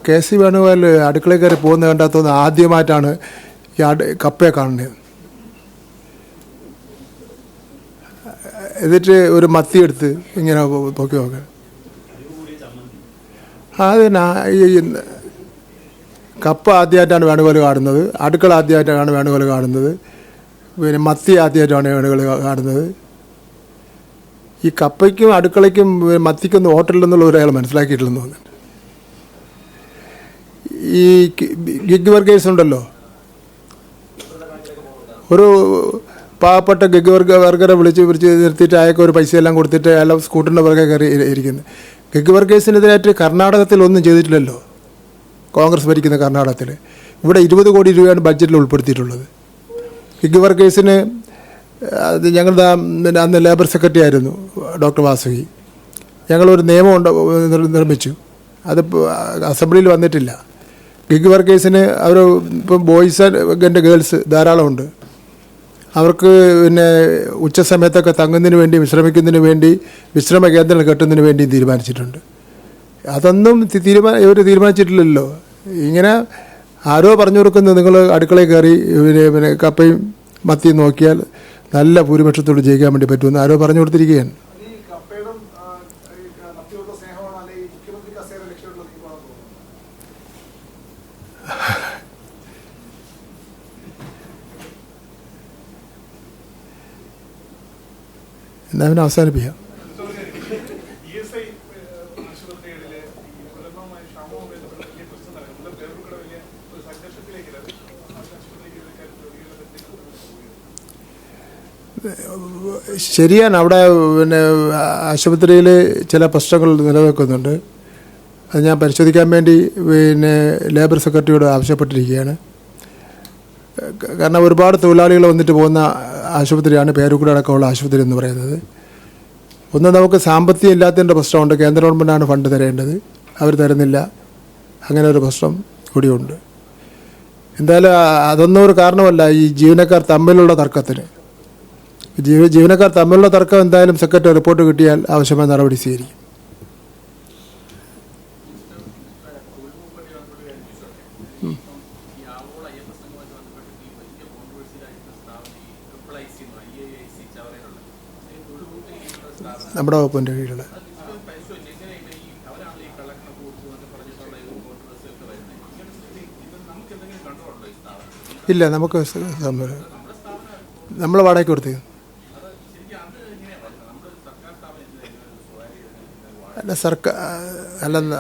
K C Venugopal അടുക്കളയിൽ കയറി പോകുന്ന കണ്ടാൽ ആദ്യമായിട്ടാണ് ഈ കപ്പയെ കാണുന്നത്. എന്നിട്ട് ഒരു മത്തി എടുത്ത് ഇങ്ങനെ നോക്കി നോക്കാൻ. അത് ഈ കപ്പ ആദ്യമായിട്ടാണ് വേണുഗോപാൽ കാണുന്നത്, അടുക്കള ആദ്യമായിട്ടാണ് വേണുഗോപാൽ കാണുന്നത്, പിന്നെ മത്തി ആദ്യമായിട്ടാണ് വേണുഗോപാൽ കാണുന്നത്. ഈ കപ്പയ്ക്കും അടുക്കളയ്ക്കും മത്തിക്കൊന്നും ഹോട്ടലിലെന്നുള്ള ഒരാൾ മനസ്സിലാക്കിയിട്ടില്ലെന്ന് തോന്നുന്നുണ്ട്. ഈ ഗിഗ് വർക്കേഴ്സ് ഉണ്ടല്ലോ, ഒരു പാവപ്പെട്ട ഗിഗ് വർക്കറെ വിളിച്ച് നിർത്തിയിട്ട് അയാൾക്ക് ഒരു പൈസയെല്ലാം കൊടുത്തിട്ട് അയാൾ സ്കൂട്ടറിൻ്റെ പുറകെ കയറി ഇരിക്കുന്നത്. ഗിഗ് വർക്കേഴ്സിനെതിരായിട്ട് കർണാടകത്തിൽ ഒന്നും ചെയ്തിട്ടില്ലല്ലോ, കോൺഗ്രസ് ഭരിക്കുന്ന കർണാടകത്തിൽ. ഇവിടെ 20 കോടി രൂപയാണ് ബഡ്ജറ്റിൽ ഉൾപ്പെടുത്തിയിട്ടുള്ളത്. ഗിഗ് വർക്കേഴ്സിന് അത് ഞങ്ങളുടെ അന്ന് ലേബർ സെക്രട്ടറി ആയിരുന്നു ഡോക്ടർ വാസുകി. ഞങ്ങളൊരു നിയമം നിർമ്മിച്ചു, അത് അസംബ്ലിയിൽ വന്നിട്ടില്ല. ഗിഗ് വർക്കേഴ്സിന് അവർ ഇപ്പം ബോയ്സ് ആൻഡ് ഗേൾസ് ധാരാളമുണ്ട്. അവർക്ക് പിന്നെ ഉച്ച സമയത്തൊക്കെ തങ്ങുന്നതിന് വേണ്ടി വിശ്രമിക്കുന്നതിന് വേണ്ടി വിശ്രമ കേന്ദ്രങ്ങൾ കെട്ടുന്നതിന് വേണ്ടി തീരുമാനിച്ചിട്ടുണ്ട്. അതൊന്നും ഇവർ തീരുമാനിച്ചിട്ടില്ലല്ലോ. ഇങ്ങനെ ആരോ പറഞ്ഞു കൊടുക്കുന്നത് നിങ്ങൾ അടുക്കളയിൽ കയറി പിന്നെ കപ്പയും മത്തിയും നോക്കിയാൽ നല്ല ഭൂരിപക്ഷത്തോട് ജയിക്കാൻ വേണ്ടി പറ്റുമെന്ന് ആരോ പറഞ്ഞു കൊടുത്തിരിക്കുകയാണ്. എന്നാ പിന്നെ അവസാനിപ്പിക്കാം. ശരിയാണ്, അവിടെ പിന്നെ ആശുപത്രിയിൽ ചില പ്രശ്നങ്ങൾ നിലനിൽക്കുന്നുണ്ട്. അത് ഞാൻ പരിശോധിക്കാൻ വേണ്ടി പിന്നെ ലേബർ സെക്രട്ടറിയോട് ആവശ്യപ്പെട്ടിരിക്കുകയാണ്. കാരണം ഒരുപാട് തൊഴിലാളികൾ വന്നിട്ട് പോകുന്ന ആശുപത്രിയാണ് പേരുക്കുടി അടക്കമുള്ള ആശുപത്രി എന്ന് പറയുന്നത്. ഒന്ന് നമുക്ക് സാമ്പത്തികം ഇല്ലാത്തതിൻ്റെ പ്രശ്നമുണ്ട്. കേന്ദ്ര ഗവൺമെൻറ്റാണ് ഫണ്ട് തരേണ്ടത്, അവർ തരുന്നില്ല. അങ്ങനെ ഒരു പ്രശ്നം കൂടിയുണ്ട്. എന്തായാലും അതൊന്നും ഒരു കാരണമല്ല ഈ ജീവനക്കാർ തമ്മിലുള്ള തർക്കത്തിന്. ജീവനക്കാർ തമ്മിലുള്ള തർക്കം എന്തായാലും സെക്രട്ടറി റിപ്പോർട്ട് കിട്ടിയാൽ ആവശ്യമായ നടപടി സ്വീകരിക്കും. നമ്മുടെ വകുപ്പിൻ്റെ കീഴിലുള്ള ഇല്ല, നമുക്ക് നമ്മൾ വാടകയ്ക്ക് കൊടുത്തേ. അല്ല സർക്കാർ അല്ലെന്ന